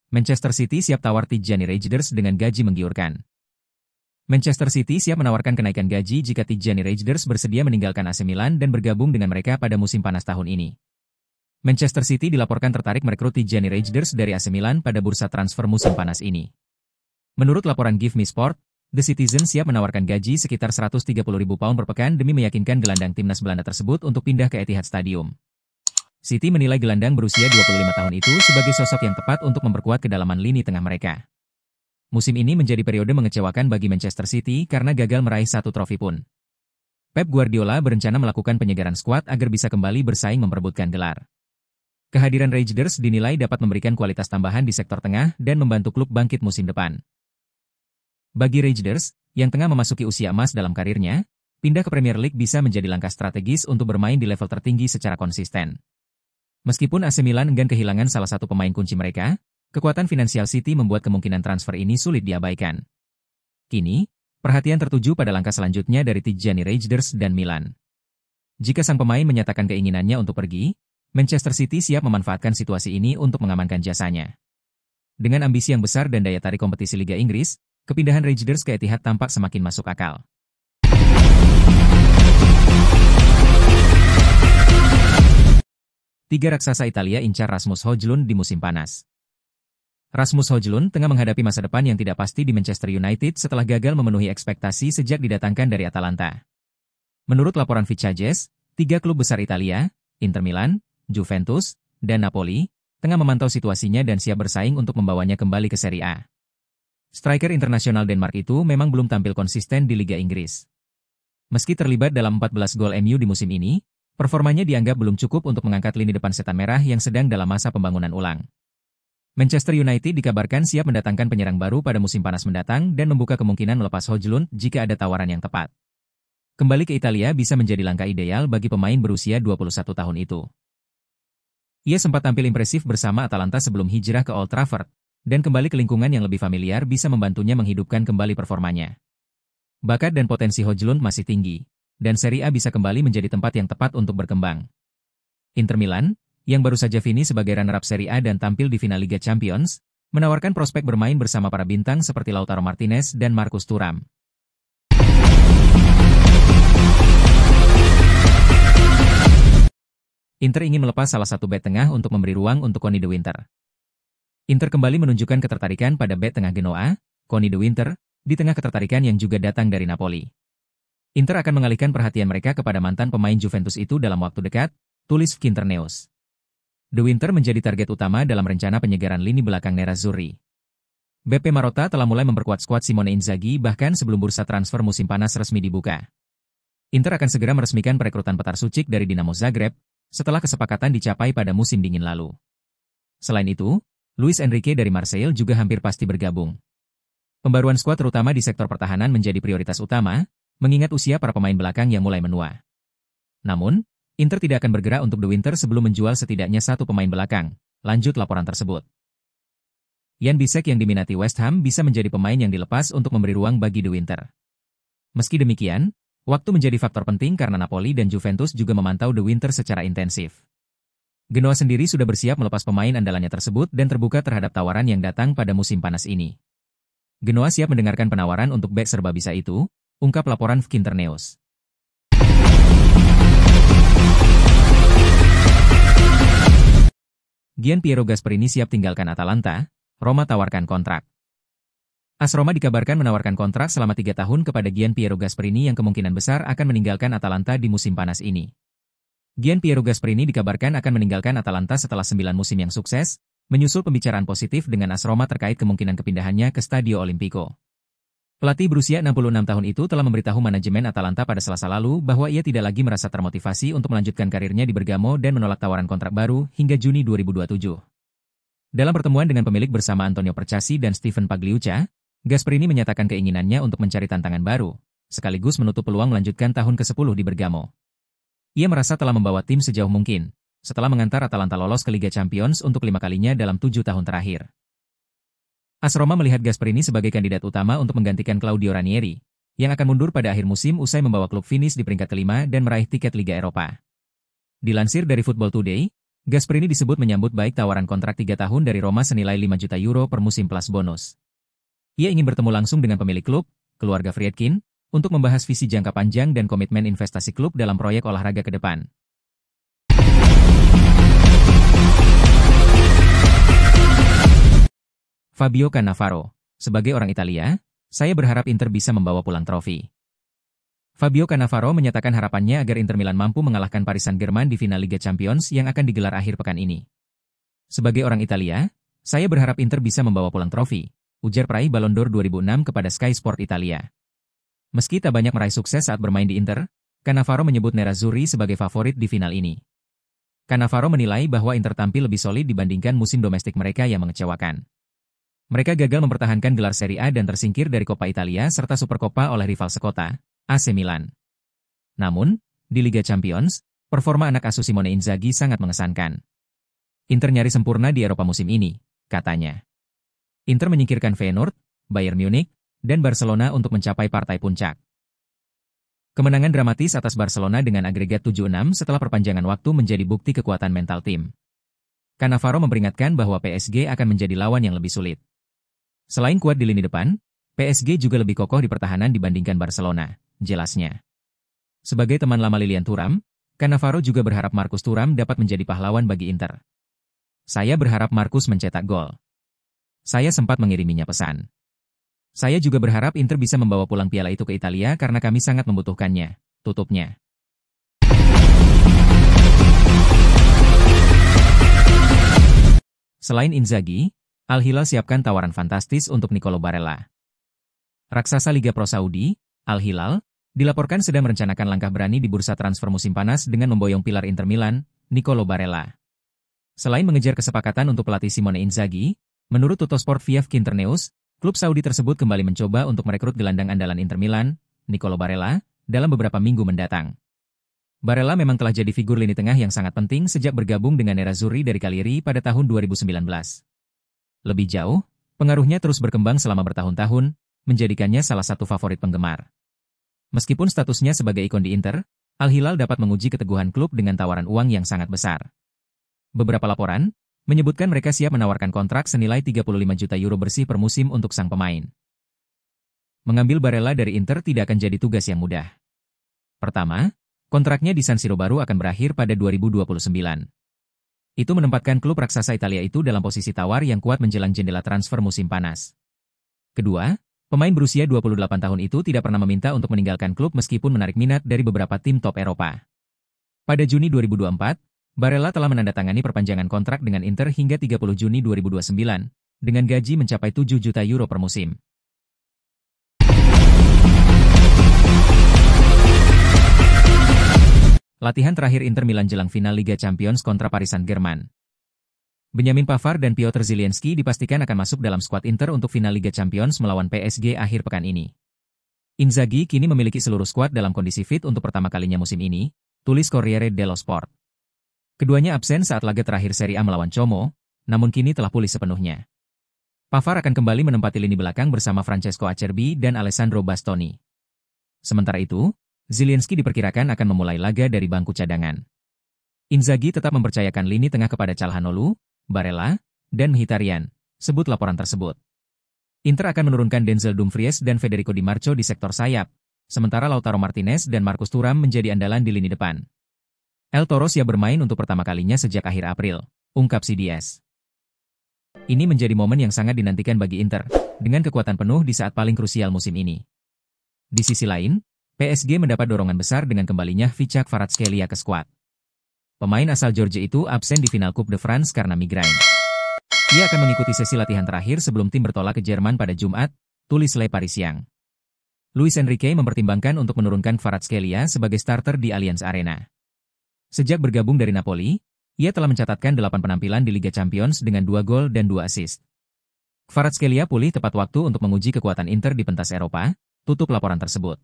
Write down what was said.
Manchester City siap tawar Tijjani Reijnders dengan gaji menggiurkan. Manchester City siap menawarkan kenaikan gaji jika Tijjani Reijnders bersedia meninggalkan AC Milan dan bergabung dengan mereka pada musim panas tahun ini. Manchester City dilaporkan tertarik merekrut Tijjani Reijnders dari AC Milan pada bursa transfer musim panas ini. Menurut laporan Give Me Sport, The Citizen siap menawarkan gaji sekitar 130.000 pound per pekan demi meyakinkan gelandang timnas Belanda tersebut untuk pindah ke Etihad Stadium. City menilai gelandang berusia 25 tahun itu sebagai sosok yang tepat untuk memperkuat kedalaman lini tengah mereka. Musim ini menjadi periode mengecewakan bagi Manchester City karena gagal meraih satu trofi pun. Pep Guardiola berencana melakukan penyegaran skuad agar bisa kembali bersaing memperebutkan gelar. Kehadiran Reijnders dinilai dapat memberikan kualitas tambahan di sektor tengah dan membantu klub bangkit musim depan. Bagi Reijnders, yang tengah memasuki usia emas dalam karirnya, pindah ke Premier League bisa menjadi langkah strategis untuk bermain di level tertinggi secara konsisten. Meskipun AC Milan enggan kehilangan salah satu pemain kunci mereka, kekuatan finansial City membuat kemungkinan transfer ini sulit diabaikan. Kini, perhatian tertuju pada langkah selanjutnya dari Tijjani Reijnders dan Milan. Jika sang pemain menyatakan keinginannya untuk pergi, Manchester City siap memanfaatkan situasi ini untuk mengamankan jasanya. Dengan ambisi yang besar dan daya tarik kompetisi Liga Inggris, kepindahan Reijnders ke Etihad tampak semakin masuk akal. Tiga raksasa Italia incar Rasmus Højlund di musim panas. Rasmus Højlund tengah menghadapi masa depan yang tidak pasti di Manchester United setelah gagal memenuhi ekspektasi sejak didatangkan dari Atalanta. Menurut laporan Fitchages, tiga klub besar Italia, Inter Milan, Juventus, dan Napoli, tengah memantau situasinya dan siap bersaing untuk membawanya kembali ke Serie A. Striker internasional Denmark itu memang belum tampil konsisten di Liga Inggris. Meski terlibat dalam 14 gol MU di musim ini, performanya dianggap belum cukup untuk mengangkat lini depan setan merah yang sedang dalam masa pembangunan ulang. Manchester United dikabarkan siap mendatangkan penyerang baru pada musim panas mendatang dan membuka kemungkinan melepas Højlund jika ada tawaran yang tepat. Kembali ke Italia bisa menjadi langkah ideal bagi pemain berusia 21 tahun itu. Ia sempat tampil impresif bersama Atalanta sebelum hijrah ke Old Trafford, dan kembali ke lingkungan yang lebih familiar bisa membantunya menghidupkan kembali performanya. Bakat dan potensi Højlund masih tinggi, dan Serie A bisa kembali menjadi tempat yang tepat untuk berkembang. Inter Milan, yang baru saja finish sebagai runner-up Serie A dan tampil di final Liga Champions, menawarkan prospek bermain bersama para bintang seperti Lautaro Martinez dan Marcus Thuram. Inter ingin melepas salah satu bek tengah untuk memberi ruang untuk Conny De Winter. Inter kembali menunjukkan ketertarikan pada bek tengah Genoa, Conny De Winter, di tengah ketertarikan yang juga datang dari Napoli. Inter akan mengalihkan perhatian mereka kepada mantan pemain Juventus itu dalam waktu dekat, tulis Quinternews. De Winter menjadi target utama dalam rencana penyegaran lini belakang Nerazzurri. BP Marotta telah mulai memperkuat skuad Simone Inzaghi bahkan sebelum bursa transfer musim panas resmi dibuka. Inter akan segera meresmikan perekrutan Petar Sucic dari Dinamo Zagreb, setelah kesepakatan dicapai pada musim dingin lalu. Selain itu, Luis Enrique dari Marseille juga hampir pasti bergabung. Pembaruan skuad terutama di sektor pertahanan menjadi prioritas utama, mengingat usia para pemain belakang yang mulai menua. Namun, Inter tidak akan bergerak untuk De Winter sebelum menjual setidaknya satu pemain belakang, lanjut laporan tersebut. Jan Bisek yang diminati West Ham bisa menjadi pemain yang dilepas untuk memberi ruang bagi De Winter. Meski demikian, waktu menjadi faktor penting karena Napoli dan Juventus juga memantau De Winter secara intensif. Genoa sendiri sudah bersiap melepas pemain andalannya tersebut dan terbuka terhadap tawaran yang datang pada musim panas ini. Genoa siap mendengarkan penawaran untuk bek serba bisa itu, ungkap laporan Quinternews. Gian Piero Gasperini siap tinggalkan Atalanta, Roma tawarkan kontrak. AS Roma dikabarkan menawarkan kontrak selama 3 tahun kepada Gian Piero Gasperini yang kemungkinan besar akan meninggalkan Atalanta di musim panas ini. Gian Piero Gasperini dikabarkan akan meninggalkan Atalanta setelah 9 musim yang sukses, menyusul pembicaraan positif dengan AS Roma terkait kemungkinan kepindahannya ke Stadio Olimpico. Pelatih berusia 66 tahun itu telah memberitahu manajemen Atalanta pada Selasa lalu bahwa ia tidak lagi merasa termotivasi untuk melanjutkan karirnya di Bergamo dan menolak tawaran kontrak baru hingga Juni 2027. Dalam pertemuan dengan pemilik bersama Antonio Percasi dan Steven Pagliuca, Gasperini menyatakan keinginannya untuk mencari tantangan baru, sekaligus menutup peluang melanjutkan tahun ke-10 di Bergamo. Ia merasa telah membawa tim sejauh mungkin, setelah mengantar Atalanta lolos ke Liga Champions untuk 5 kalinya dalam 7 tahun terakhir. AS Roma melihat Gasperini sebagai kandidat utama untuk menggantikan Claudio Ranieri, yang akan mundur pada akhir musim usai membawa klub finish di peringkat kelima dan meraih tiket Liga Eropa. Dilansir dari Football Today, Gasperini disebut menyambut baik tawaran kontrak 3 tahun dari Roma senilai 5 juta euro per musim plus bonus. Ia ingin bertemu langsung dengan pemilik klub, keluarga Friedkin, untuk membahas visi jangka panjang dan komitmen investasi klub dalam proyek olahraga ke depan. Fabio Cannavaro, sebagai orang Italia, saya berharap Inter bisa membawa pulang trofi. Fabio Cannavaro menyatakan harapannya agar Inter Milan mampu mengalahkan Paris Saint-Germain di final Liga Champions yang akan digelar akhir pekan ini. Sebagai orang Italia, saya berharap Inter bisa membawa pulang trofi, ujar peraih Ballon d'Or 2006 kepada Sky Sport Italia. Meski tak banyak meraih sukses saat bermain di Inter, Cannavaro menyebut Nerazzurri sebagai favorit di final ini. Cannavaro menilai bahwa Inter tampil lebih solid dibandingkan musim domestik mereka yang mengecewakan. Mereka gagal mempertahankan gelar Serie A dan tersingkir dari Coppa Italia serta Supercoppa oleh rival sekota, AC Milan. Namun, di Liga Champions, performa anak asuh Simone Inzaghi sangat mengesankan. Inter nyaris sempurna di Eropa musim ini, katanya. Inter menyingkirkan Feyenoord, Bayern Munich, dan Barcelona untuk mencapai partai puncak. Kemenangan dramatis atas Barcelona dengan agregat 7-6 setelah perpanjangan waktu menjadi bukti kekuatan mental tim. Cannavaro memperingatkan bahwa PSG akan menjadi lawan yang lebih sulit. Selain kuat di lini depan, PSG juga lebih kokoh di pertahanan dibandingkan Barcelona, jelasnya. Sebagai teman lama Lilian Thuram, Cannavaro juga berharap Marcus Thuram dapat menjadi pahlawan bagi Inter. Saya berharap Marcus mencetak gol. Saya sempat mengiriminya pesan. Saya juga berharap Inter bisa membawa pulang piala itu ke Italia karena kami sangat membutuhkannya, tutupnya. Selain Inzaghi, Al Hilal siapkan tawaran fantastis untuk Nicolo Barella. Raksasa Liga Pro Saudi, Al Hilal, dilaporkan sedang merencanakan langkah berani di bursa transfer musim panas dengan memboyong pilar Inter Milan, Nicolo Barella. Selain mengejar kesepakatan untuk pelatih Simone Inzaghi, menurut Tuttosport via Quinternews, klub Saudi tersebut kembali mencoba untuk merekrut gelandang andalan Inter Milan, Nicolo Barella, dalam beberapa minggu mendatang. Barella memang telah jadi figur lini tengah yang sangat penting sejak bergabung dengan Nerazzurri dari Cagliari pada tahun 2019. Lebih jauh, pengaruhnya terus berkembang selama bertahun-tahun, menjadikannya salah satu favorit penggemar. Meskipun statusnya sebagai ikon di Inter, Al Hilal dapat menguji keteguhan klub dengan tawaran uang yang sangat besar. Beberapa laporan menyebutkan mereka siap menawarkan kontrak senilai 35 juta euro bersih per musim untuk sang pemain. Mengambil Barella dari Inter tidak akan jadi tugas yang mudah. Pertama, kontraknya di San Siro baru akan berakhir pada 2029. Itu menempatkan klub raksasa Italia itu dalam posisi tawar yang kuat menjelang jendela transfer musim panas. Kedua, pemain berusia 28 tahun itu tidak pernah meminta untuk meninggalkan klub meskipun menarik minat dari beberapa tim top Eropa. Pada Juni 2024, Barella telah menandatangani perpanjangan kontrak dengan Inter hingga 30 Juni 2029, dengan gaji mencapai 7 juta euro per musim. Latihan terakhir Inter Milan jelang final Liga Champions kontra Paris Saint-Germain. Benjamin Pavard dan Piotr Zielinski dipastikan akan masuk dalam skuad Inter untuk final Liga Champions melawan PSG akhir pekan ini. Inzaghi kini memiliki seluruh skuad dalam kondisi fit untuk pertama kalinya musim ini, tulis Corriere dello Sport. Keduanya absen saat laga terakhir Serie A melawan Como, namun kini telah pulih sepenuhnya. Pavard akan kembali menempati lini belakang bersama Francesco Acerbi dan Alessandro Bastoni. Sementara itu, Zielinski diperkirakan akan memulai laga dari bangku cadangan. Inzaghi tetap mempercayakan lini tengah kepada Calhanoglu, Barella, dan Mkhitaryan, sebut laporan tersebut. Inter akan menurunkan Denzel Dumfries dan Federico Di Marco di sektor sayap, sementara Lautaro Martinez dan Marcus Thuram menjadi andalan di lini depan. El Toro siap bermain untuk pertama kalinya sejak akhir April, ungkap CDS. Ini menjadi momen yang sangat dinantikan bagi Inter, dengan kekuatan penuh di saat paling krusial musim ini. Di sisi lain, PSG mendapat dorongan besar dengan kembalinya Vichak Kvaratskhelia ke skuad. Pemain asal Georgia itu absen di final Coupe de France karena migrain. Ia akan mengikuti sesi latihan terakhir sebelum tim bertolak ke Jerman pada Jumat, tulis Le Parisien. Luis Enrique mempertimbangkan untuk menurunkan Kvaratskhelia sebagai starter di Allianz Arena. Sejak bergabung dari Napoli, ia telah mencatatkan 8 penampilan di Liga Champions dengan 2 gol dan 2 assist. Kvaratskhelia pulih tepat waktu untuk menguji kekuatan Inter di pentas Eropa, tutup laporan tersebut.